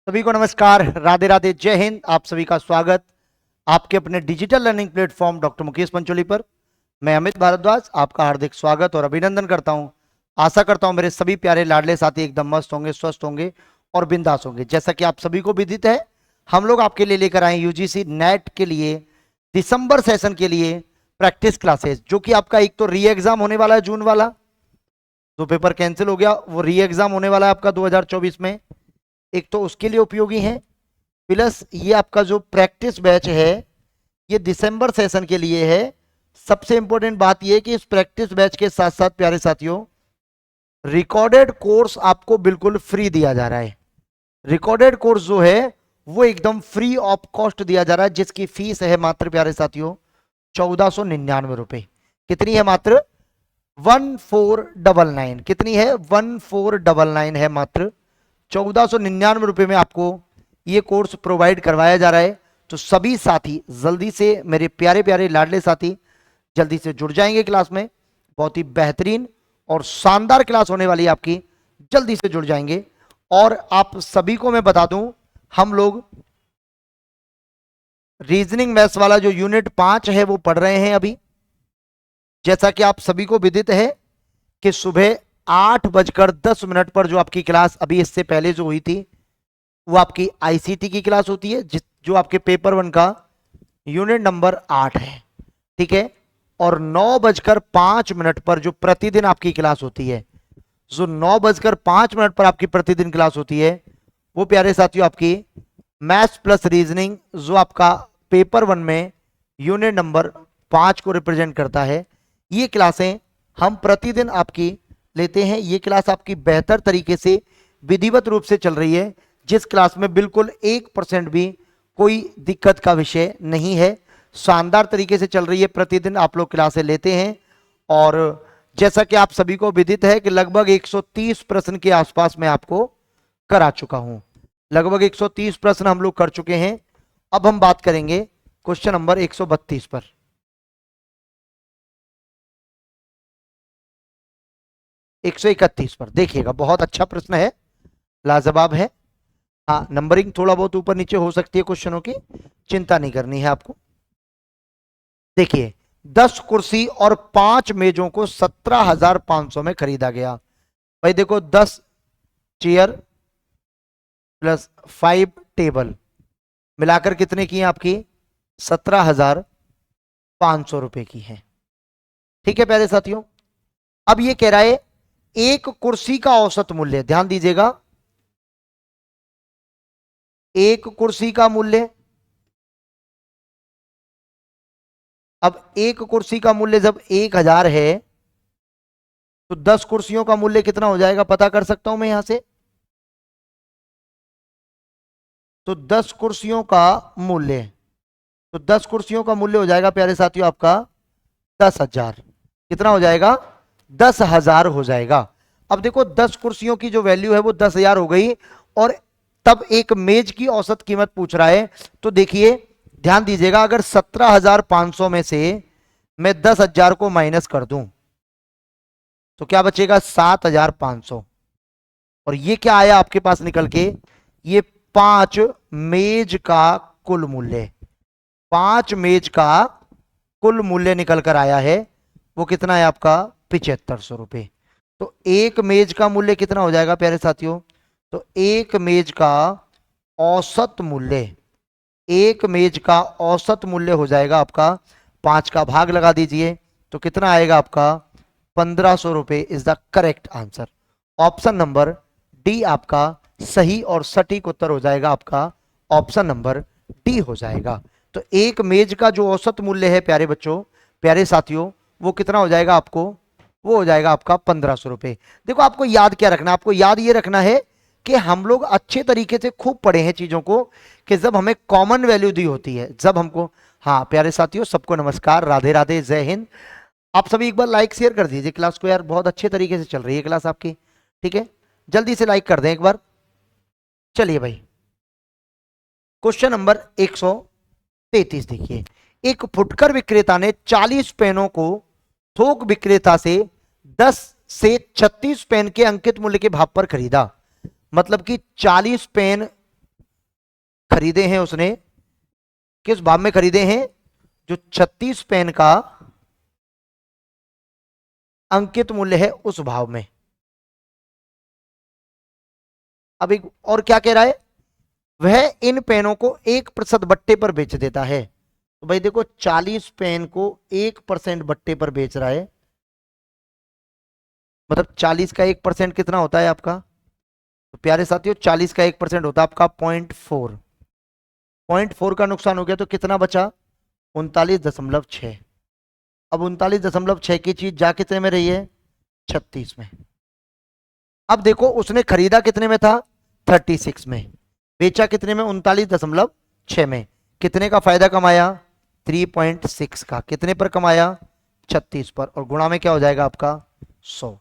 सभी को नमस्कार, राधे राधे, जय हिंद। आप सभी का स्वागत आपके अपने digital learning platform doctor Mukesh Pancholi पर। मैं अमित भारद्वाज आपका हार्दिक स्वागत और अभिनंदन करता हूं। आशा करता हूं मेरे सभी प्यारे लाडले साथी एकदम मस्त होंगे, स्वस्थ होंगे और बिंदास होंगे। जैसा कि आप सभी को विदित है, हम लोग आपके लिए लेकर आए यूजीसी नेट के लिए दिसंबर सेशन के लिए प्रैक्टिस क्लासेस, जो कि आपका एक तो री एग्जाम होने वाला है जून वाला, जो पेपर कैंसिल हो गया, वो री एग्जाम होने वाला है आपका 2024 में। एक तो उसके लिए उपयोगी है, प्लस ये आपका जो प्रैक्टिस बैच है ये दिसंबर सेशन के लिए है। सबसे इंपॉर्टेंट बात ये कि इस प्रैक्टिस बैच के साथ साथ प्यारे साथियों रिकॉर्डेड कोर्स आपको बिल्कुल फ्री दिया जा रहा है। रिकॉर्डेड कोर्स जो है वो एकदम फ्री ऑफ कॉस्ट दिया जा रहा है, जिसकी फीस है मात्र प्यारे साथियों 1499 रुपए। कितनी है? मात्र 1499। कितनी है? 1499 है, मात्र 1499 रुपए में आपको ये कोर्स प्रोवाइड करवाया जा रहा है। तो सभी साथी जल्दी से, मेरे प्यारे प्यारे लाडले साथी जल्दी से जुड़ जाएंगे क्लास में। बहुत ही बेहतरीन और शानदार क्लास होने वाली है आपकी, जल्दी से जुड़ जाएंगे। और आप सभी को मैं बता दूं, हम लोग रीजनिंग मैथ्स वाला जो यूनिट 5 है वो पढ़ रहे हैं अभी। जैसा कि आप सभी को विदित है कि सुबह 8:10 पर जो आपकी क्लास अभी इससे पहले जो हुई थी वो आपकी आईसीटी की क्लास होती है, जो आपके पेपर 1 का यूनिट नंबर 8 है, ठीक है। और 9:05 पर जो प्रतिदिन आपकी क्लास होती है, जो 9:05 पर आपकी प्रतिदिन क्लास होती है, वो प्यारे साथियों आपकी मैथ्स प्लस रीजनिंग, जो आपका पेपर 1 में यूनिट नंबर 5 को रिप्रेजेंट करता है। ये क्लासें हम प्रतिदिन आपकी लेते हैं। ये क्लास आपकी बेहतर तरीके से विधिवत रूप से चल रही है, जिस क्लास में बिल्कुल 1% भी कोई दिक्कत का विषय नहीं है। शानदार तरीके से चल रही है, प्रतिदिन आप लोग क्लासें लेते हैं। और जैसा कि आप सभी को विदित है कि लगभग 130 प्रश्न के आसपास मैं आपको करा चुका हूं। लगभग 130 प्रश्न हम लोग कर चुके हैं। अब हम बात करेंगे क्वेश्चन नंबर 132 पर। 131 पर देखिएगा, बहुत अच्छा प्रश्न है, लाजवाब है। हाँ, नंबरिंग थोड़ा बहुत ऊपर नीचे हो सकती है क्वेश्चनों की, चिंता नहीं करनी है आपको। देखिए, 10 कुर्सी और 5 मेजों को 17,500 में खरीदा गया। भाई देखो, 10 चेयर प्लस 5 टेबल मिलाकर कितने की है आपकी? 17,500 रुपए की है, ठीक है प्यारे साथियों। अब ये कह रहा है एक कुर्सी का औसत मूल्य, ध्यान दीजिएगा, एक कुर्सी का मूल्य। अब एक कुर्सी का मूल्य जब 1,000 है तो 10 कुर्सियों का मूल्य कितना हो जाएगा, पता कर सकता हूं मैं यहां से। तो 10 कुर्सियों का मूल्य, तो 10 कुर्सियों का मूल्य हो जाएगा प्यारे साथियों आपका 10,000। कितना हो जाएगा? 10,000 हो जाएगा। अब देखो, 10 कुर्सियों की जो वैल्यू है वो 10,000 हो गई, और तब एक मेज की औसत कीमत पूछ रहा है। तो देखिए, ध्यान दीजिएगा, अगर 17,500 में से मैं 10,000 को माइनस कर दूं तो क्या बचेगा? 7,500। और ये क्या आया आपके पास निकल के? ये 5 मेज का कुल मूल्य, 5 मेज का कुल मूल्य निकल कर आया है। वो कितना है आपका? 7500 रुपए। तो एक मेज का मूल्य कितना हो जाएगा प्यारे साथियों? तो एक मेज का औसत मूल्य, एक मेज का औसत मूल्य हो जाएगा आपका, 5 का भाग लगा दीजिए तो कितना आएगा आपका? 1500 रुपए is the correct answer. Option number D आपका सही और सटीक उत्तर हो जाएगा, आपका ऑप्शन नंबर डी हो जाएगा। तो एक मेज का जो औसत मूल्य है प्यारे बच्चों, प्यारे साथियों, वो कितना हो जाएगा आपको? वो हो जाएगा आपका 1500 रुपए। देखो, आपको याद क्या रखना है? आपको याद ये रखना है कि हम लोग अच्छे तरीके से खूब पढ़े हैं चीजों को, कि जब हमें कॉमन वैल्यू दी होती है, जब हमको, हाँ प्यारे साथियों सबको नमस्कार, राधे राधे, जय हिंद। आप सभी एक बार लाइक शेयर कर दीजिए क्लास को यार, बहुत अच्छे तरीके से चल रही है क्लास आपकी, ठीक है। जल्दी से लाइक कर दें एक बार। चलिए भाई, क्वेश्चन नंबर 133 देखिए। एक फुटकर विक्रेता ने 40 पेनों को थोक विक्रेता से 10 से 36 पेन के अंकित मूल्य के भाव पर खरीदा। मतलब कि 40 पेन खरीदे हैं उसने, किस भाव में खरीदे हैं? जो 36 पेन का अंकित मूल्य है उस भाव में। अब एक और क्या कह रहा है, वह इन पेनों को 1% बट्टे पर बेच देता है। तो भाई देखो 40 पेन को 1% बट्टे पर बेच रहा है, मतलब 40 का 1% कितना होता है आपका? तो प्यारे साथियों 40 का 1% होता है आपका 0.4। 0.4 का नुकसान हो गया तो कितना बचा? 39.6। अब 39.6 की चीज जा कितने में रही है? 36 में। अब देखो उसने खरीदा कितने में था? 36 में। बेचा कितने में? 39.6 में। कितने का फायदा कमाया? 3.6 का। कितने पर कमाया? 36 पर। और गुणा में क्या हो जाएगा आपका? 100।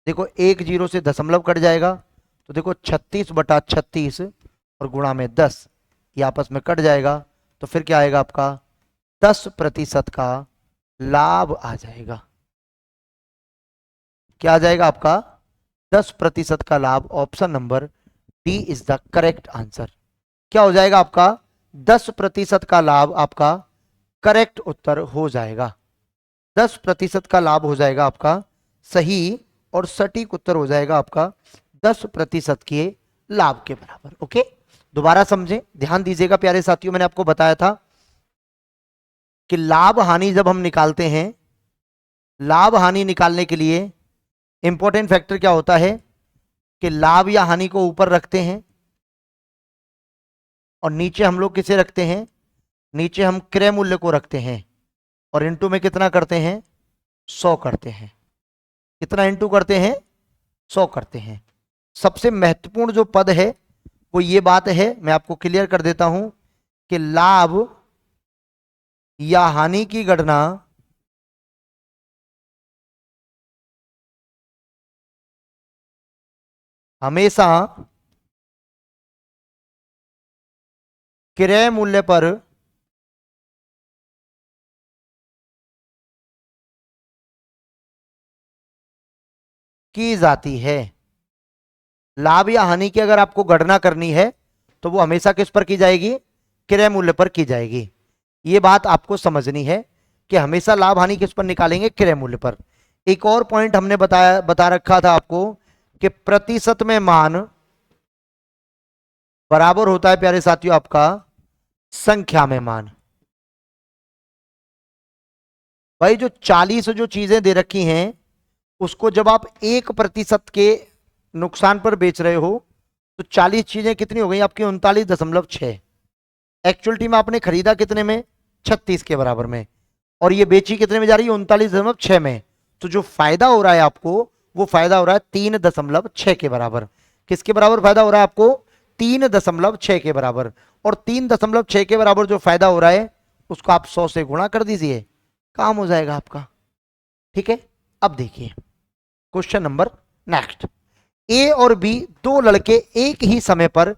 देखो एक जीरो से दशमलव कट जाएगा, तो देखो 36/36 और गुणा में 10, ये आपस में कट जाएगा, तो फिर क्या आएगा आपका? 10% का लाभ आ जाएगा। क्या आ जाएगा आपका? 10% का लाभ। Option number D is the correct answer. क्या हो जाएगा आपका? 10% का लाभ आपका करेक्ट उत्तर हो जाएगा। 10% का लाभ हो जाएगा आपका सही और सटीक उत्तर हो जाएगा आपका 10% के लाभ के बराबर। ओके, दोबारा समझें, ध्यान दीजिएगा प्यारे साथियों। मैंने आपको बताया था कि लाभ हानि जब हम निकालते हैं, लाभ हानि निकालने के लिए इंपॉर्टेंट फैक्टर क्या होता है कि लाभ या हानि को ऊपर रखते हैं और नीचे हम लोग किसे रखते हैं? नीचे हम क्रय मूल्य को रखते हैं और इनटू में कितना करते हैं? 100 करते हैं। कितना इनटू करते हैं? 100 करते हैं। सबसे महत्वपूर्ण जो पद है वो ये बात है, मैं आपको क्लियर कर देता हूं कि लाभ या हानि की गणना हमेशा क्रय मूल्य पर की जाती है। लाभ या हानि की अगर आपको गणना करनी है तो वो हमेशा किस पर की जाएगी? क्रय मूल्य पर की जाएगी। ये बात आपको समझनी है कि हमेशा लाभ हानि किस पर निकालेंगे? क्रय मूल्य पर। एक और पॉइंट हमने बता रखा था आपको कि प्रतिशत में मान बराबर होता है प्यारे साथियों आपका संख्या में मान। भाई जो 40 जो चीजें दे रखी हैं उसको जब आप 1% के नुकसान पर बेच रहे हो तो 40 चीजें कितनी हो गई आपकी? 39.6। एक्चुअलिटी में आपने खरीदा कितने में? 36 के बराबर में, और ये बेची कितने में जा रही है? 39.6 में। तो जो फायदा हो रहा है आपको, वो फायदा हो रहा है 3.6 के बराबर। किसके बराबर फायदा हो रहा है आपको? 3.6 के बराबर। और 3.6 के बराबर जो फायदा हो रहा है उसको आप 100 से गुणा कर दीजिए, काम हो जाएगा आपका। ठीक है, अब देखिए क्वेश्चन नंबर नेक्स्ट। ए और बी दो लड़के एक ही समय पर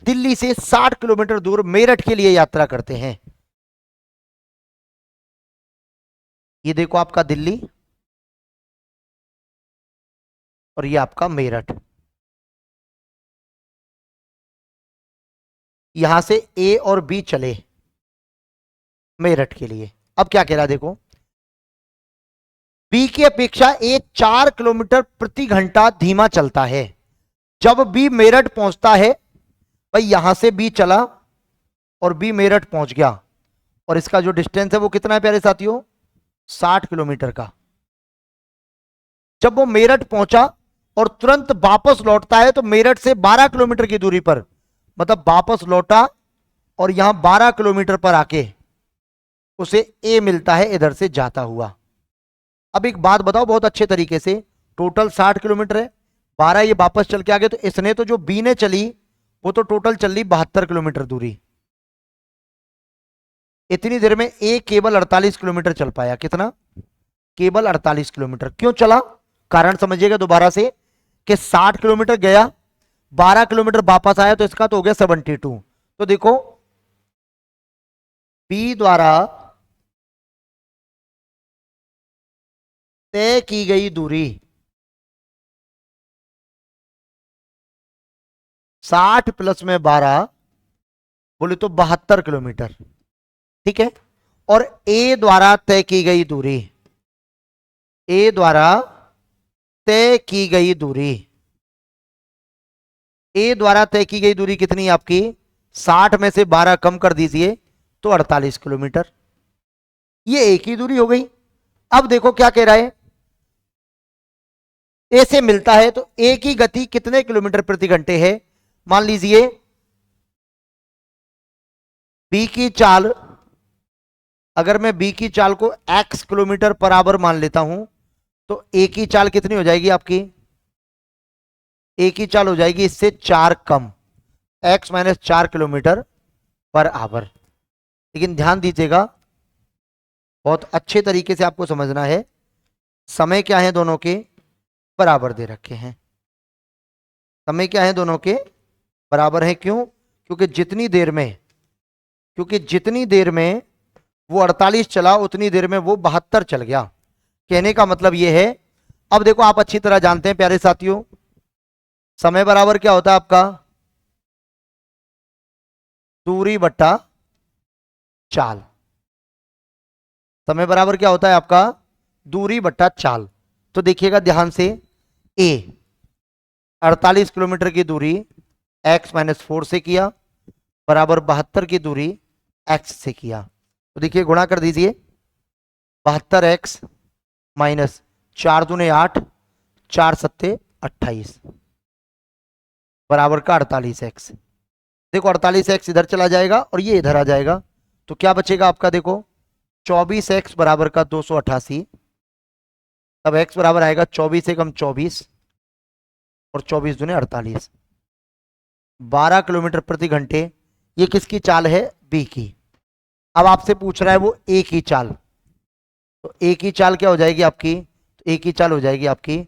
दिल्ली से 60 किलोमीटर दूर मेरठ के लिए यात्रा करते हैं। ये देखो आपका दिल्ली और ये आपका मेरठ। यहां से ए और बी चले मेरठ के लिए। अब क्या कह रहा है देखो, बी की अपेक्षा ए 4 किलोमीटर प्रति घंटा धीमा चलता है। जब बी मेरठ पहुंचता है, भाई यहां से बी चला और बी मेरठ पहुंच गया, और इसका जो डिस्टेंस है वो कितना है प्यारे साथियों? 60 किलोमीटर का। जब वो मेरठ पहुंचा और तुरंत वापस लौटता है तो मेरठ से 12 किलोमीटर की दूरी पर, मतलब वापस लौटा और यहां 12 किलोमीटर पर आके उसे ए मिलता है इधर से जाता हुआ। अब एक बात बताओ बहुत अच्छे तरीके से, टोटल 60 किलोमीटर है, 12 ये वापस चल के आ गए, तो इसने तो जो बी ने चली वो तो टोटल चल ली 72 किलोमीटर दूरी। इतनी देर में ए केवल 48 किलोमीटर चल पाया। कितना? केवल 48 किलोमीटर। क्यों चला? कारण समझिएगा दोबारा से कि 60 किलोमीटर गया, 12 किलोमीटर वापस आया, तो इसका तो हो गया 72। तो देखो बी द्वारा तय की गई दूरी 60 प्लस में 12 बोले तो 72 किलोमीटर, ठीक है। और ए द्वारा तय की गई दूरी, ए द्वारा तय की गई दूरी, ए द्वारा तय की गई दूरी कितनी है आपकी? 60 में से 12 कम कर दीजिए तो 48 किलोमीटर। ये ए की दूरी हो गई। अब देखो क्या कह रहा है, ए से मिलता है तो ए की गति कितने किलोमीटर प्रति घंटे है? मान लीजिए बी की चाल, अगर मैं बी की चाल को x किलोमीटर पर आवर मान लेता हूं तो ए की चाल कितनी हो जाएगी आपकी? ए की चाल हो जाएगी इससे 4 कम, x minus 4 kilometre per hour. लेकिन ध्यान दीजिएगा, बहुत अच्छे तरीके से आपको समझना है, समय क्या है दोनों के बराबर दे रखे हैं, समय क्या है दोनों के बराबर है। क्यों? क्योंकि जितनी देर में वो 48 चला उतनी देर में वो 72 चल गया। कहने का मतलब ये है, अब देखो आप अच्छी तरह जानते हैं प्यारे साथियों, समय बराबर क्या होता है आपका? दूरी बट्टा चाल। समय बराबर क्या होता है आपका? दूरी बट्टा चाल। तो देखिएगा ध्यान से, ए 48 किलोमीटर की दूरी x माइनस 4 से किया, बराबर 72 की दूरी x से किया। तो देखिए गुणा कर दीजिए, 72x माइनस 4 दूने 8, 4 सत्ते 28 बराबर का 48x। देखो 48x इधर चला जाएगा और ये इधर आ जाएगा, तो क्या बचेगा आपका? देखो 24x बराबर का 288, तब x बराबर आएगा 24 से कम 24 और 24 दूने 48, 12 किलोमीटर प्रति घंटे। ये किसकी चाल है? बी की। अब आपसे पूछ रहा है वो ए की चाल, तो ए की चाल क्या हो जाएगी आपकी? तो ए की चाल हो जाएगी आपकी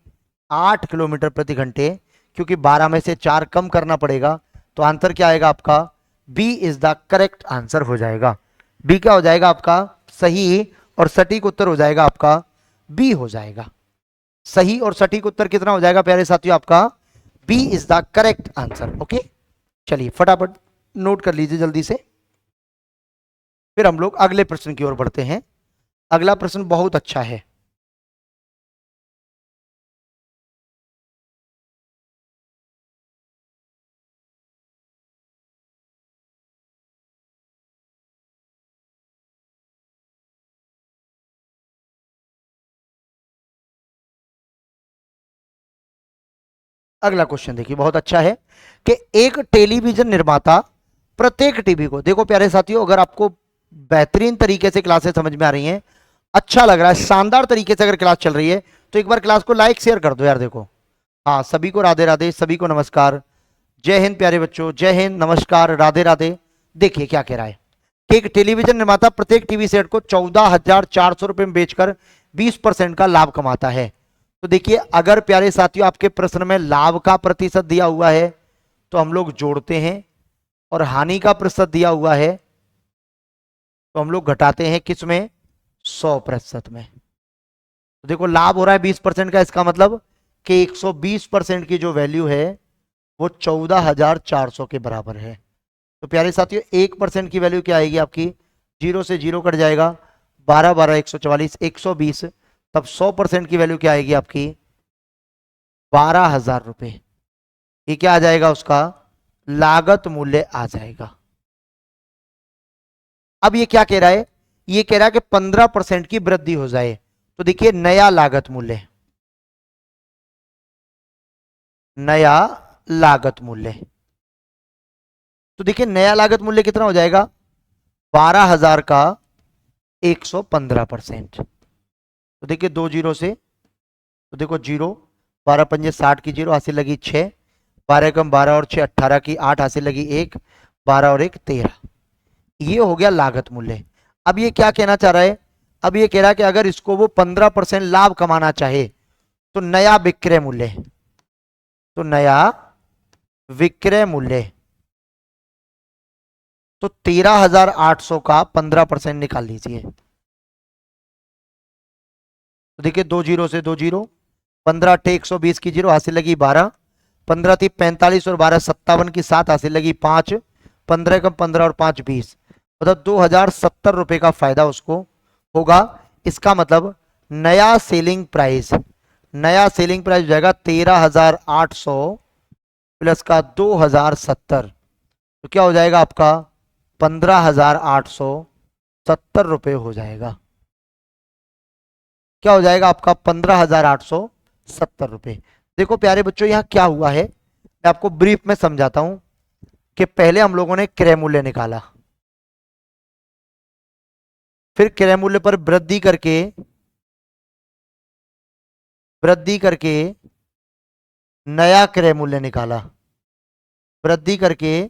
8 किलोमीटर प्रति घंटे, क्योंकि 12 में से 4 कम करना पड़ेगा, तो आंसर क्या आएगा आपका? B is the correct answer हो जाएगा। बी क्या हो जाएगा आपका? सही और सटीक उत्तर हो जाएगा आपका बी हो जाएगा। सही और सटीक उत्तर कितना हो जाएगा प्यारे साथियों? आपका B is the correct answer. Okay, चलिए फटाफट नोट कर लीजिए जल्दी से, फिर हम लोग अगले प्रश्न की ओर बढ़ते हैं। अगला प्रश्न बहुत अच्छा है। अगला क्वेश्चन देखिए, बहुत अच्छा है कि एक टेलीविजन निर्माता प्रत्येक टीवी को, देखो प्यारे साथियों, अगर आपको बेहतरीन तरीके से क्लासेस समझ में आ रही हैं, अच्छा लग रहा है, शानदार तरीके से अगर क्लास चल रही है, तो एक बार क्लास को लाइक शेयर कर दो यार। देखो हाँ, सभी को राधे राधे, सभी को नमस्कार, जय हिंद प्यारे बच्चों, जय हिंद, नमस्कार, राधे राधे। देखिए क्या कह रहा है कि एक टेलीविजन निर्माता प्रत्येक टीवी सेट को 14,400 रुपए में बेचकर 20% का लाभ कमाता है। तो देखिए, अगर प्यारे साथियों आपके प्रश्न में लाभ का प्रतिशत दिया हुआ है तो हम लोग जोड़ते हैं, और हानि का प्रतिशत दिया हुआ है तो हम लोग घटाते हैं, किसमें? 100% में। तो देखो लाभ हो रहा है 20% का, इसका मतलब कि 120% की जो वैल्यू है वो 14,400 के बराबर है। तो प्यारे साथियों 1% की वैल्यू क्या आएगी आपकी? 0 से 0 कट जाएगा, 12 12 144 120, तब 100% की वैल्यू क्या आएगी आपकी? 12,000 रुपए। ये क्या आ जाएगा? उसका लागत मूल्य आ जाएगा। अब ये क्या कह रहा है? ये कह रहा है कि 15% की वृद्धि हो जाए। तो देखिए नया लागत मूल्य, नया लागत मूल्य, तो देखिए नया लागत मूल्य कितना हो जाएगा? 12,000 का 115%। तो देखिए 2 जीरो से, तो देखो 0, 12 पंजे 60 की 0 हासिल लगी 6, 12 कम 12 और 6 18 की 8 हासिल लगी 1, 12 और 1 13। ये हो गया लागत मूल्य। अब ये क्या कहना चाह रहा है? अब ये कह रहा है कि अगर इसको वो 15% लाभ कमाना चाहे तो नया विक्रय मूल्य, तो नया विक्रय मूल्य, तो 13,800 का 15% निकाल लीजिए। तो देखिए 2 जीरो से 2 जीरो, 15 टे 120 की 0 हासिल लगी 12, 15 थी 45 और 12 57 की 7 हासिल लगी 5, 15 कम 15 और 5 20, मतलब 2070 रुपए का फायदा उसको होगा। इसका मतलब नया सेलिंग प्राइस, नया सेलिंग प्राइस हो जाएगा 13,800 प्लस का 2070, तो क्या हो जाएगा आपका 15,870 रुपये हो जाएगा। क्या हो जाएगा आपका 15,870 रुपये। देखो प्यारे बच्चों यहां क्या हुआ है, मैं आपको ब्रीफ में समझाता हूं कि पहले हम लोगों ने क्रय मूल्य निकाला, फिर क्रय मूल्य पर वृद्धि करके नया क्रय मूल्य निकाला, वृद्धि करके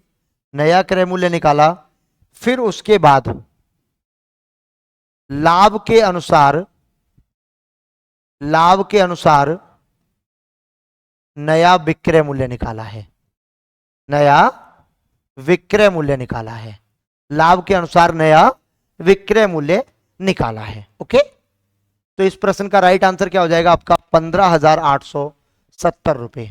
नया क्रय मूल्य निकाला, फिर उसके बाद लाभ के अनुसार, लाभ के अनुसार नया विक्रय मूल्य निकाला है, नया विक्रय मूल्य निकाला है, लाभ के अनुसार नया विक्रय मूल्य निकाला है। ओके, तो इस प्रश्न का राइट आंसर क्या हो जाएगा आपका 15,870 रुपए।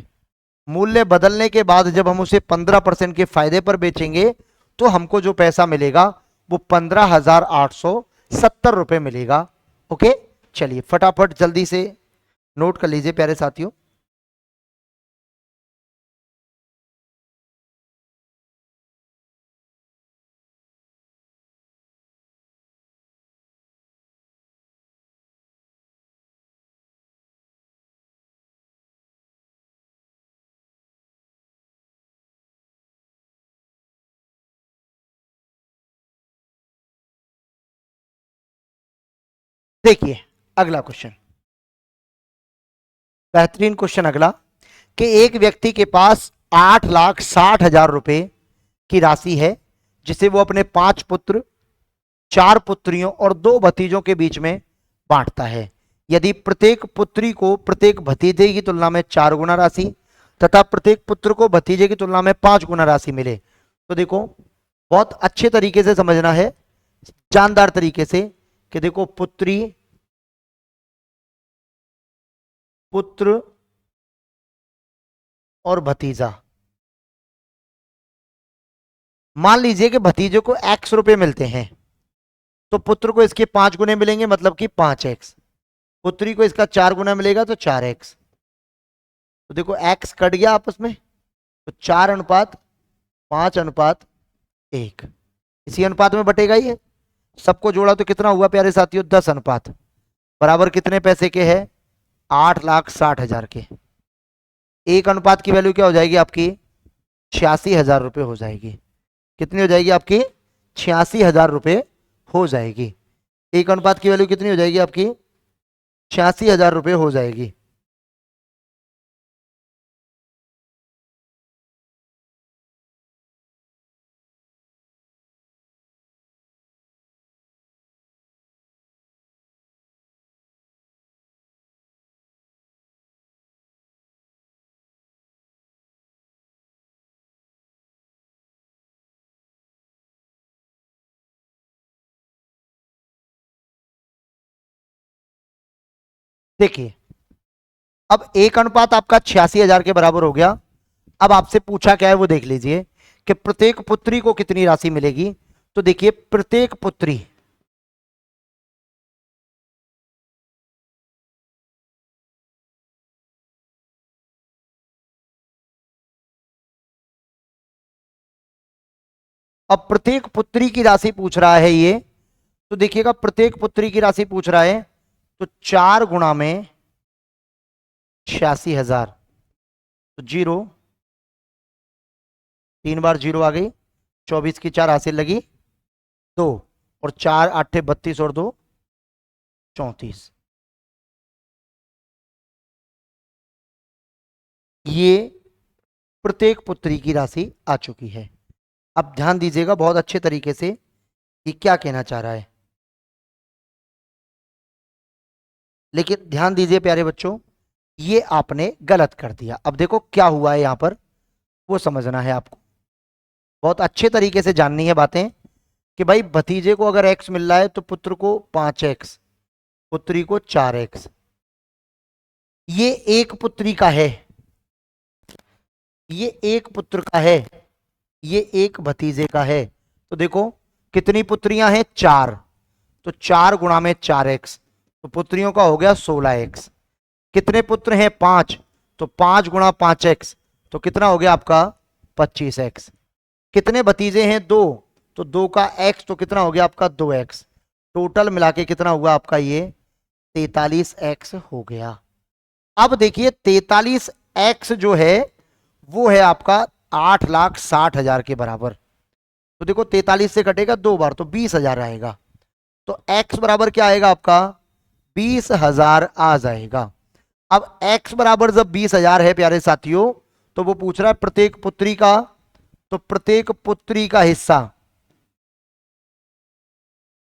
मूल्य बदलने के बाद जब हम उसे 15% के फायदे पर बेचेंगे तो हमको जो पैसा मिलेगा वो 15,870 रुपए मिलेगा। ओके, चलिए फटाफट जल्दी से नोट कर लीजिए प्यारे साथियों। देखिए अगला क्वेश्चन, बेहतरीन क्वेश्चन अगला, कि एक व्यक्ति के पास 8,60,000 रुपए की राशि है जिसे वो अपने 5 पुत्र, 4 पुत्रियों और 2 भतीजों के बीच में बांटता है। यदि प्रत्येक पुत्री को प्रत्येक भतीजे की तुलना में 4 गुना राशि तथा प्रत्येक पुत्र को भतीजे की तुलना में 5 गुना राशि मिले, तो देखो बहुत अच्छे तरीके से समझना है, जानदार तरीके से, कि देखो पुत्री, पुत्र और भतीजा, मान लीजिए कि भतीजे को x रुपए मिलते हैं तो पुत्र को इसके 5 गुने मिलेंगे, मतलब कि 5x, पुत्री को इसका 4 गुना मिलेगा तो 4x। तो देखो x कट गया आपस में, तो 4:5:1, इसी अनुपात में बटेगा ये, सबको जोड़ा तो कितना हुआ प्यारे साथियों 10 अनुपात, बराबर कितने पैसे के है 8,60,000 के। एक अनुपात की वैल्यू क्या हो जाएगी आपकी 86,000 रुपये हो जाएगी। कितनी हो जाएगी आपकी 86,000 रुपये हो जाएगी। एक अनुपात की वैल्यू कितनी हो जाएगी आपकी 86,000 रुपये हो जाएगी। देखिए अब एक अनुपात आपका 86,000 के बराबर हो गया। अब आपसे पूछा क्या है वो देख लीजिए कि प्रत्येक पुत्री को कितनी राशि मिलेगी। तो देखिए प्रत्येक पुत्री, अब प्रत्येक पुत्री की राशि पूछ रहा है ये, तो देखिएगा प्रत्येक पुत्री की राशि पूछ रहा है, तो 4 गुणा में 86,000, तो 0, 3 बार 0 आ गई, 24 की 4 हासिल लगी 2, और 4 8 32 और 2 34, ये प्रत्येक पुत्री की राशि आ चुकी है। अब ध्यान दीजिएगा बहुत अच्छे तरीके से कि क्या कहना चाह रहा है, लेकिन ध्यान दीजिए प्यारे बच्चों, ये आपने गलत कर दिया। अब देखो क्या हुआ है यहां पर, वो समझना है आपको, बहुत अच्छे तरीके से जाननी है बातें, कि भाई भतीजे को अगर x मिल रहा है तो पुत्र को 5x, पुत्री को 4x, ये एक पुत्री का है, ये एक पुत्र का है, ये एक भतीजे का है। तो देखो कितनी पुत्रियां हैं, 4, तो 4 गुणा में 4x, तो पुत्रियों का हो गया 16x। कितने पुत्र हैं, 5, तो 5 गुणा 5x, तो कितना हो गया आपका 25x। कितने भतीजे हैं, 2, तो 2 का x, तो कितना हो गया आपका 2x। टोटल मिला के कितना हुआ आपका ये 43x हो गया। अब देखिए 43x जो है वो है आपका 8,60,000 के बराबर। तो देखो 43 से कटेगा 2 बार तो 20,000 आएगा। तो x बराबर क्या आएगा आपका 20,000 आ जाएगा। अब x बराबर जब 20,000 है प्यारे साथियों, तो वो पूछ रहा है प्रत्येक पुत्री का, तो प्रत्येक पुत्री का हिस्सा,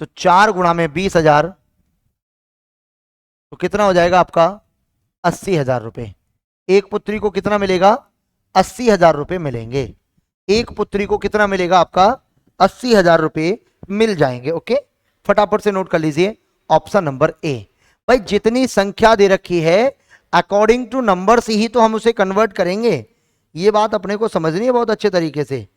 तो 4 गुणा में 20,000, तो कितना हो जाएगा आपका 80,000 रुपए। एक पुत्री को कितना मिलेगा 80,000 रुपए मिलेंगे। एक पुत्री को कितना मिलेगा आपका 80,000 रुपए मिल जाएंगे। ओके, फटाफट से नोट कर लीजिए ऑप्शन नंबर ए। भाई जितनी संख्या दे रखी है अकॉर्डिंग टू नंबर्स ही तो हम उसे कन्वर्ट करेंगे। ये बात अपने को समझनी है बहुत अच्छे तरीके से।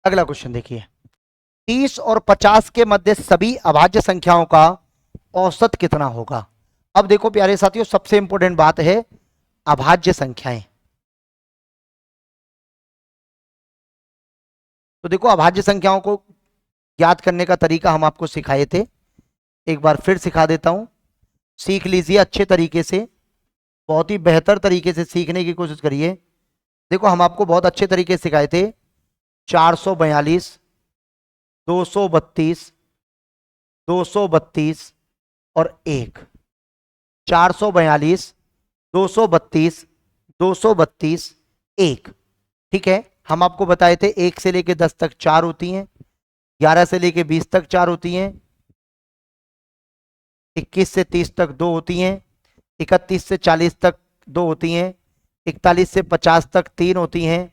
अगला क्वेश्चन देखिए, 30 और 50 के मध्य सभी अभाज्य संख्याओं का औसत कितना होगा। अब देखो प्यारे साथियों सबसे इंपॉर्टेंट बात है अभाज्य संख्याएं। तो देखो अभाज्य संख्याओं को याद करने का तरीका हम आपको सिखाए थे, एक बार फिर सिखा देता हूं, सीख लीजिए अच्छे तरीके से, बहुत ही बेहतर तरीके से सीखने की कोशिश करिए। देखो हम आपको बहुत अच्छे तरीके से सिखाए थे 442, 232, 232 और 1, 442, 232, 232, 1। ठीक है, हम आपको बताए थे 1 से लेके 10 तक 4 होती हैं, 11 से लेके 20 तक 4 होती हैं, 21 से 30 तक 2 होती हैं, 31 से 40 तक 2 होती हैं, 41 से 50 तक 3 होती हैं,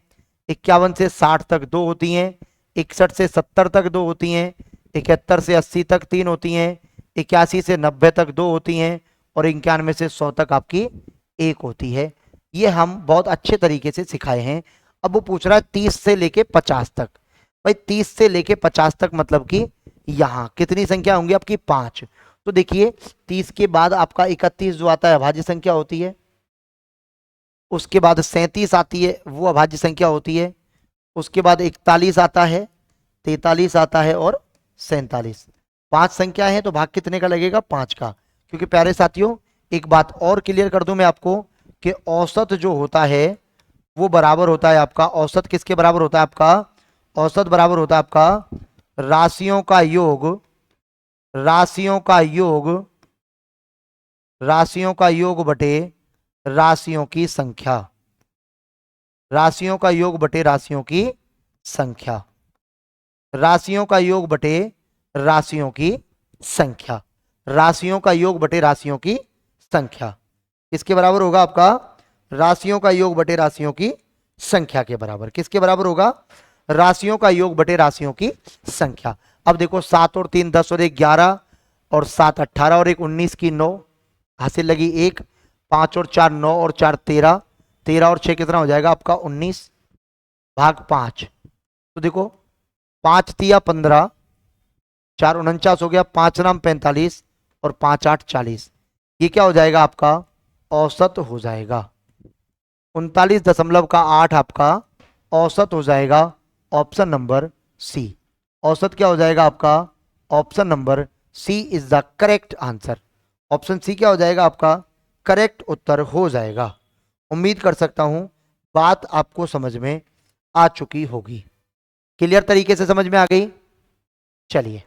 51 से 60 तक 2 होती हैं, 61 से 70 तक 2 होती हैं, 71 से 80 तक 3 होती हैं, 81 से 90 तक 2 होती हैं और 91 से 100 तक आपकी 1 होती है। ये हम बहुत अच्छे तरीके से सिखाए हैं। अब वो पूछ रहा है 30 से लेके 50 तक। भाई 30 से लेके 50 तक मतलब कि यहाँ कितनी संख्या होंगी आपकी 5। तो देखिए 30 के बाद आपका 31 जो आता है अभाज्य संख्या होती है, उसके बाद 37 आती है वो अभाज्य संख्या होती है, उसके बाद 41 आता है, 43 आता है और 47। 5 संख्या है तो भाग कितने का लगेगा 5 का। क्योंकि प्यारे साथियों एक बात और क्लियर कर दूं मैं आपको कि औसत जो होता है वो बराबर होता है आपका, औसत किसके बराबर होता है आपका, औसत बराबर होता है आपका राशियों का योग, राशियों का योग, राशियों का योग बटे राशियों की संख्या, राशियों का योग बटे राशियों की संख्या, राशियों का योग बटे राशियों की संख्या, राशियों का योग बटे राशियों की संख्या किसके बराबर होगा आपका, राशियों का योग बटे राशियों की संख्या के बराबर। किसके बराबर होगा, राशियों का योग बटे राशियों की संख्या। अब देखो 7 और 3 10 और 1 11 और 7 18 और 1 19 की 9 हासिल लगी 1, 5 और 4 9 और 4 13, 13 और 6 कितना हो जाएगा आपका 19 भाग 5। तो देखो 5 तिया 15, 4 49 हो गया, 5 नाम 45 और 5 8 40। ये क्या हो जाएगा आपका औसत हो जाएगा 39.8 आपका औसत हो जाएगा। ऑप्शन नंबर सी, औसत क्या हो जाएगा आपका, option number C is the correct answer. Option C क्या हो जाएगा आपका करेक्ट उत्तर हो जाएगा। उम्मीद कर सकता हूं बात आपको समझ में आ चुकी होगी, क्लियर तरीके से समझ में आ गई। चलिए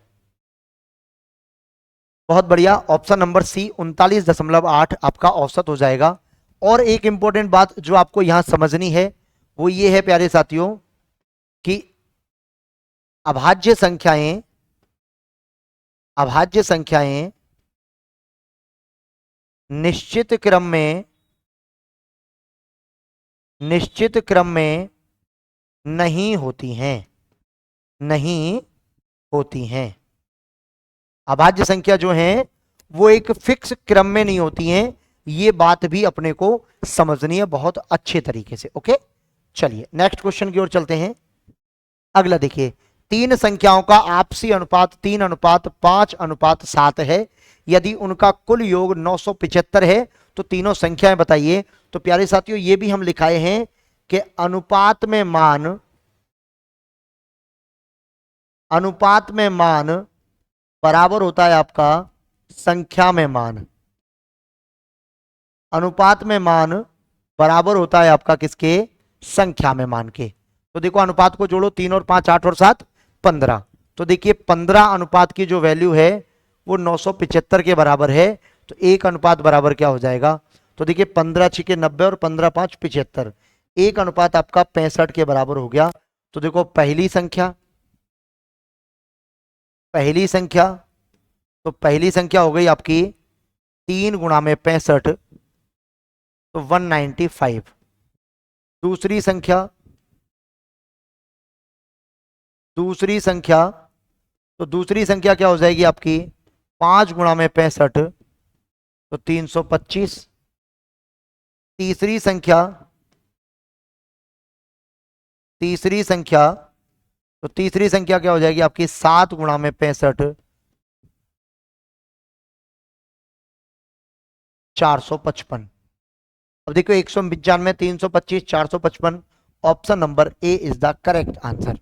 बहुत बढ़िया, ऑप्शन नंबर सी 39.8 आपका औसत हो जाएगा। और एक इंपॉर्टेंट बात जो आपको यहां समझनी है वो ये है प्यारे साथियों कि अभाज्य संख्याएं, अभाज्य संख्याएं निश्चित क्रम में, निश्चित क्रम में नहीं होती हैं, नहीं होती हैं। अभाज्य संख्या जो है वो एक फिक्स क्रम में नहीं होती हैं, ये बात भी अपने को समझनी है बहुत अच्छे तरीके से। ओके, चलिए नेक्स्ट क्वेश्चन की ओर चलते हैं। अगला देखिए, तीन संख्याओं का आपसी अनुपात 3:5:7 है। यदि उनका कुल योग 975 है तो तीनों संख्याएं बताइए। तो प्यारे साथियों ये भी हम लिखाए हैं कि अनुपात में मान, अनुपात में मान बराबर होता है आपका संख्या में मान। अनुपात में मान बराबर होता है आपका किसके? संख्या में मान के। तो देखो अनुपात को जोड़ो, 3 और 5 8 और 7 15। तो देखिए 15 अनुपात की जो वैल्यू है वो 975 के बराबर है। तो एक अनुपात बराबर क्या हो जाएगा? तो देखिए 15 6 90 और 15 5 75, एक अनुपात आपका 65 के बराबर हो गया। तो देखो पहली संख्या, पहली संख्या, तो पहली संख्या हो गई आपकी 3 गुणा में 65, तो 195। दूसरी संख्या, दूसरी संख्या, तो दूसरी संख्या क्या हो जाएगी आपकी 5 गुणा में 65, तो 325। तीसरी संख्या, तीसरी संख्या, तो तीसरी संख्या क्या हो जाएगी आपकी 7 गुणा में 65, 455। अब देखो 195, 325, 455, option number A is the correct answer.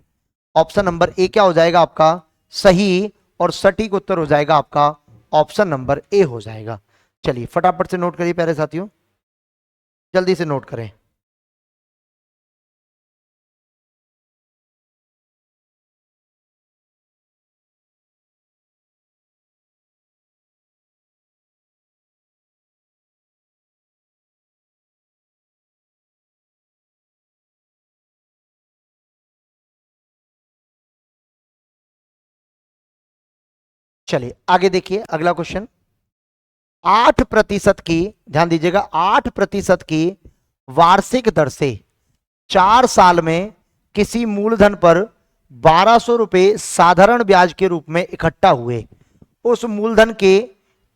Option number A क्या हो जाएगा आपका सही और सटीक उत्तर हो जाएगा आपका ऑप्शन नंबर ए हो जाएगा। चलिए फटाफट से नोट करिए प्यारे साथियों, जल्दी से नोट करें। चलिए आगे देखिए अगला क्वेश्चन। 8% की, ध्यान दीजिएगा, 8% की वार्षिक दर से 4 साल में किसी मूलधन पर 1200 रुपए साधारण ब्याज के रूप में इकट्ठा हुए, उस मूलधन के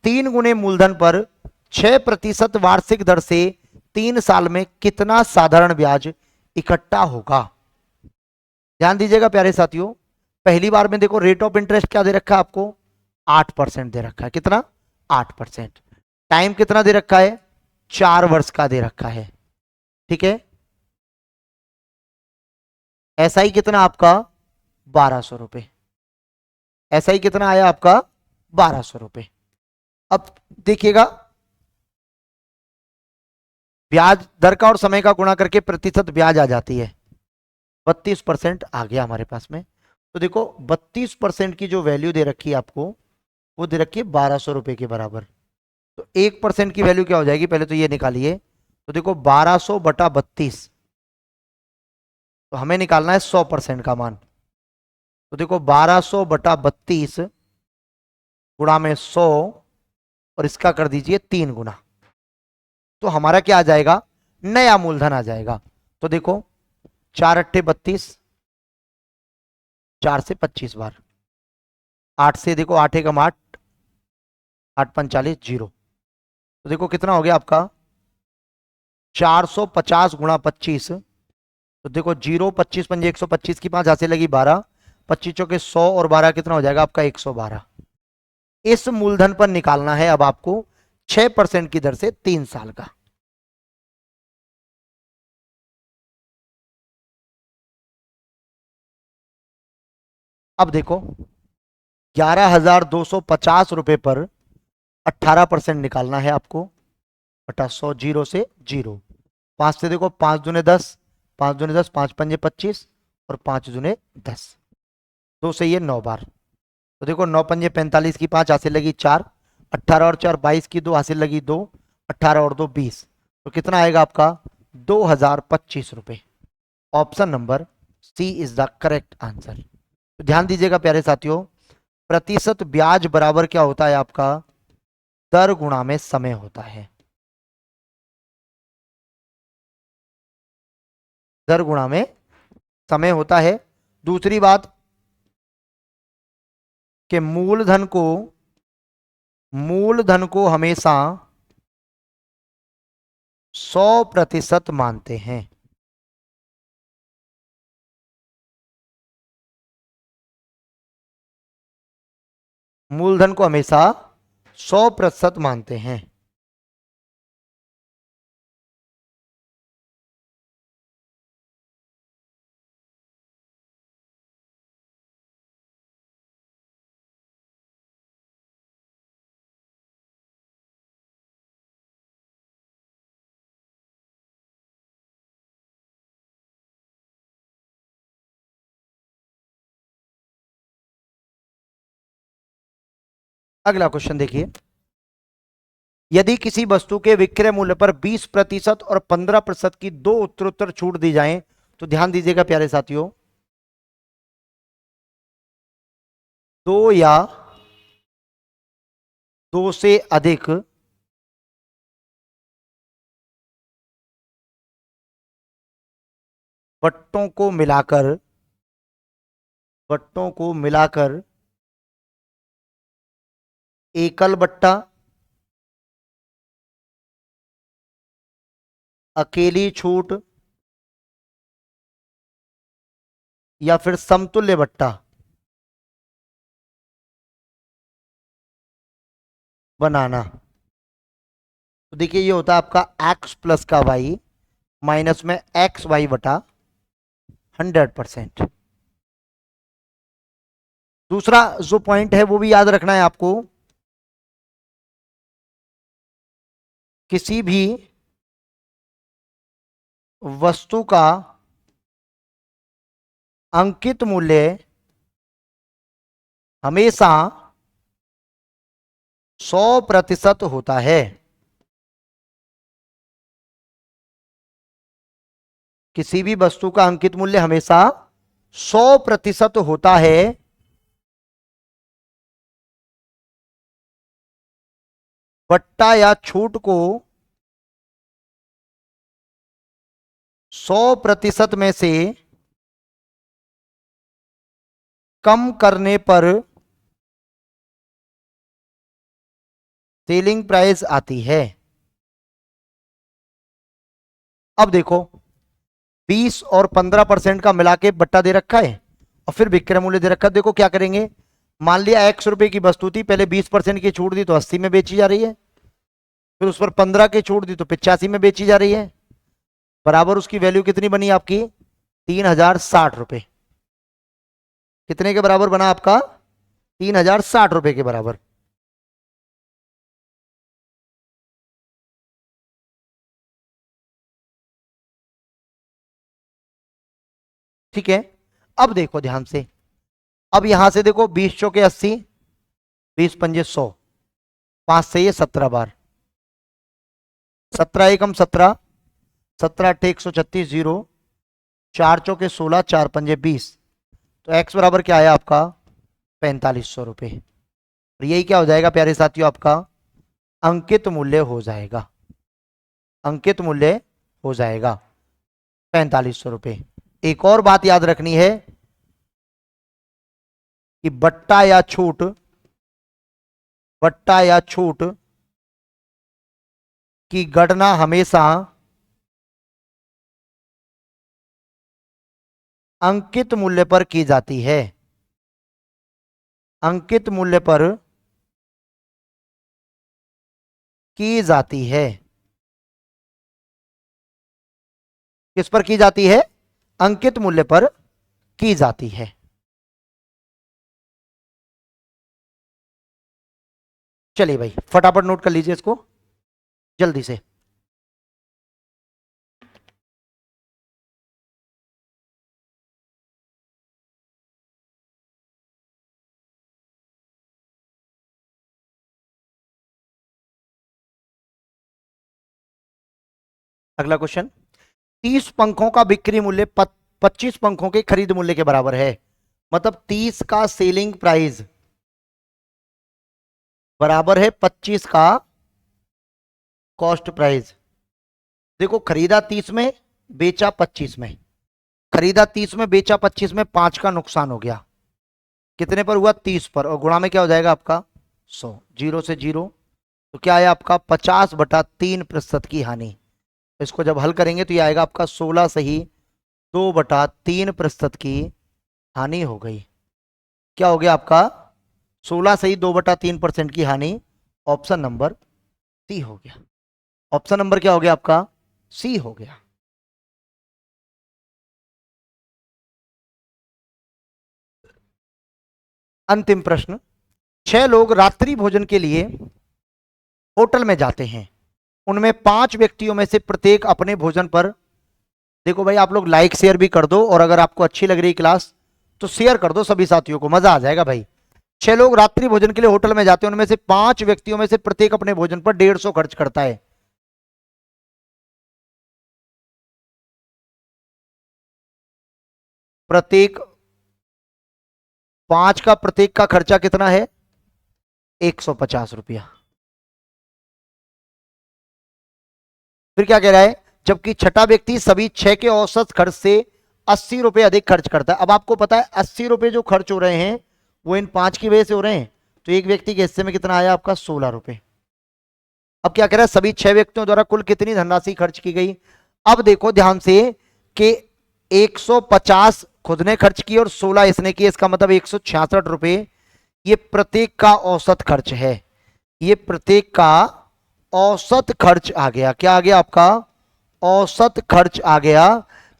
3 गुने मूलधन पर 6% वार्षिक दर से 3 साल में कितना साधारण ब्याज इकट्ठा होगा? ध्यान दीजिएगा प्यारे साथियों, पहली बार में देखो रेट ऑफ इंटरेस्ट क्या दे रखा है आपको 8% दे रखा है। कितना? 8%। टाइम कितना दे रखा है? 4 वर्ष का दे रखा है। ठीक है, ऐसा ही कितना आपका 1200 रुपए, ऐसा ही कितना आया आपका 1200 रुपए। अब देखिएगा ब्याज दर का और समय का गुणा करके प्रतिशत ब्याज आ जाती है, 32% आ गया हमारे पास में। तो देखो 32% की जो वैल्यू दे रखी है आपको वो दे रखी है 1200 रुपए के बराबर। तो 1% की वैल्यू क्या हो जाएगी पहले तो ये निकालिए। तो देखो 1200 बटा 32, तो हमें निकालना है 100% का मान। तो देखो 1200 बटा 32 गुणा में 100 और इसका कर दीजिए 3 गुना, तो हमारा क्या आ जाएगा? नया मूलधन आ जाएगा। तो देखो 4 अट्ठे 32, 4 से 25 बार, 8 से देखो 8 एकम 8, 8 45 0। तो देखो कितना हो गया आपका 450 गुणा 25। तो देखो 0 25 पंजे 125 की 5 हाथ से लगी 12, 25 चौके 100 और 12 कितना हो जाएगा आपका 112। इस मूलधन पर निकालना है अब आपको 6% की दर से 3 साल का। अब देखो 11,250 रुपए पर 18% निकालना है आपको, बटा 100, 0 से 0। 5 से देखो 5 दूने 10, 5 दूने 10, 5 पंजे 25 और 5 दूने 10, 2 से ये 9 बार। तो देखो 9 पंजे 45 की 5 हाथ से लगी 4, 18 और 4 22 की 2 हासिल लगी 2, 18 और 2 20, तो कितना आएगा आपका 2025 रुपए। Option number C is the correct answer. तो ध्यान दीजिएगा प्यारे साथियों, प्रतिशत ब्याज बराबर क्या होता है आपका, दर गुणा में समय होता है। दर गुणा में समय होता है। दूसरी बात कि मूलधन को हमेशा 100% मानते हैं। मूलधन को हमेशा 100% मानते हैं। अगला क्वेश्चन देखिए, यदि किसी वस्तु के विक्रय मूल्य पर 20% और 15% की दो उत्तरोत्तर छूट दी जाए, तो ध्यान दीजिएगा प्यारे साथियों, दो या दो से अधिक बट्टों को मिलाकर एकल बट्टा, अकेली छूट या फिर समतुल्य बट्टा बनाना। तो देखिए ये होता है आपका x प्लस का y माइनस में एक्स वाई बटा 100%। दूसरा जो पॉइंट है वो भी याद रखना है आपको, किसी भी वस्तु का अंकित मूल्य हमेशा 100% होता है। किसी भी वस्तु का अंकित मूल्य हमेशा 100% होता है। बट्टा या छूट को 100% में से कम करने पर सेलिंग प्राइस आती है। अब देखो 20 और 15% का मिला के बट्टा दे रखा है और फिर विक्रय मूल्य दे रखा है। देखो क्या करेंगे, मान लिया 100 रुपए की वस्तु थी, पहले 20% की छूट दी तो 80 में बेची जा रही है, फिर उस पर 15 की छूट दी तो 85 में बेची जा रही है, बराबर उसकी वैल्यू कितनी बनी आपकी 3060 रुपए। कितने के बराबर बना आपका 3060 रुपए के बराबर। ठीक है, अब देखो ध्यान से, अब यहां से देखो 20 चौके 80, 20 पंजे 100, 5 से ये 17 बार, 17 एकम 17, 17 अट्ठे 136 जीरो, 4 चौके 16, 4 पंजे 20, तो एक्स बराबर क्या आया आपका 4500 रुपए। और यही क्या हो जाएगा प्यारे साथियों, आपका अंकित मूल्य हो जाएगा। अंकित मूल्य हो जाएगा 4500 रुपए। एक और बात याद रखनी है कि बट्टा या छूट की गणना हमेशा अंकित मूल्य पर की जाती है। अंकित मूल्य पर की जाती है। किस पर की जाती है, अंकित मूल्य पर की जाती है। चलिए भाई फटाफट नोट कर लीजिए इसको जल्दी से। अगला क्वेश्चन, 30 पंखों का बिक्री मूल्य 25 पंखों के खरीद मूल्य के बराबर है। मतलब 30 का सेलिंग प्राइस बराबर है 25 का कॉस्ट प्राइस। देखो खरीदा 30 में, बेचा 25 में, खरीदा 30 में, बेचा 25 में, 5 का नुकसान हो गया। कितने पर हुआ? 30 पर, और गुणा में क्या हो जाएगा आपका? 100। जीरो से जीरो, तो क्या आया आपका? 50/3% की हानि। तो इसको जब हल करेंगे तो ये आएगा आपका 16 सही 2/3% की हानि हो गई। क्या हो गया आपका? 16 सही 2/3% की हानि। ऑप्शन नंबर सी हो गया। ऑप्शन नंबर क्या हो गया आपका? सी हो गया। अंतिम प्रश्न, 6 लोग रात्रि भोजन के लिए होटल में जाते हैं। उनमें 5 व्यक्तियों में से प्रत्येक अपने भोजन पर, देखो भाई आप लोग लाइक शेयर भी कर दो, और अगर आपको अच्छी लग रही क्लास तो शेयर कर दो सभी साथियों को, मजा आ जाएगा भाई। 6 लोग रात्रि भोजन के लिए होटल में जाते हैं, उनमें से 5 व्यक्तियों में से प्रत्येक अपने भोजन पर 150 खर्च करता है। प्रत्येक 5 का प्रत्येक का खर्चा कितना है? 150 रुपया। फिर क्या कह रहा है? जबकि छठा व्यक्ति सभी 6 के औसत खर्च से 80 रुपए अधिक खर्च करता है। अब आपको पता है 80 रुपए जो खर्च हो रहे हैं वो इन 5 की वजह से हो रहे हैं, तो एक व्यक्ति के हिस्से में कितना आया आपका? 16 रुपए। अब क्या कह रहा है? सभी 6 व्यक्तियों द्वारा कुल कितनी धनराशि खर्च की गई? अब देखो ध्यान से कि 150 खुद ने खर्च की और 16 इसने की, इसका मतलब 166 रुपए ये प्रत्येक का औसत खर्च है। ये प्रत्येक का औसत खर्च आ गया। क्या आ गया आपका? औसत खर्च आ गया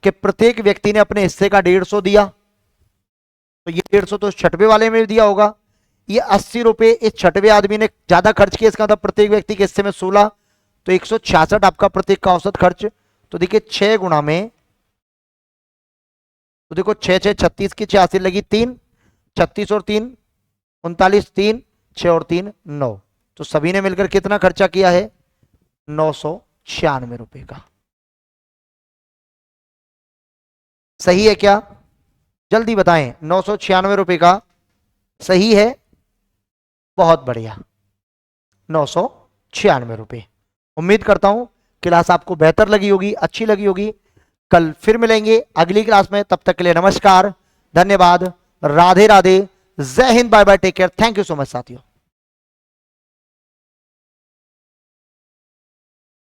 कि प्रत्येक व्यक्ति ने अपने हिस्से का 150 दिया, तो ये 150 तो छठवे वाले में भी दिया होगा। ये 80 रुपए इस छठवे आदमी ने ज्यादा खर्च किया, इसका मतलब प्रत्येक व्यक्ति के हिस्से में 16, तो 166 आपका प्रत्येक का औसत खर्च। तो देखिए 6 गुणा में, तो देखो 6 6 36 की 86 लगी 3, 36 और 3 39, 3 6 और 3 9, तो सभी ने मिलकर कितना खर्चा किया है? 996 रुपए का। सही है क्या? जल्दी बताएं, 996 रुपए का सही है? बहुत बढ़िया, 996 रुपए। उम्मीद करता हूं क्लास आपको बेहतर लगी होगी, अच्छी लगी होगी। कल फिर मिलेंगे अगली क्लास में, तब तक के लिए नमस्कार, धन्यवाद, राधे राधे, जय Hind, bye bye, take care, thank you so much साथियों।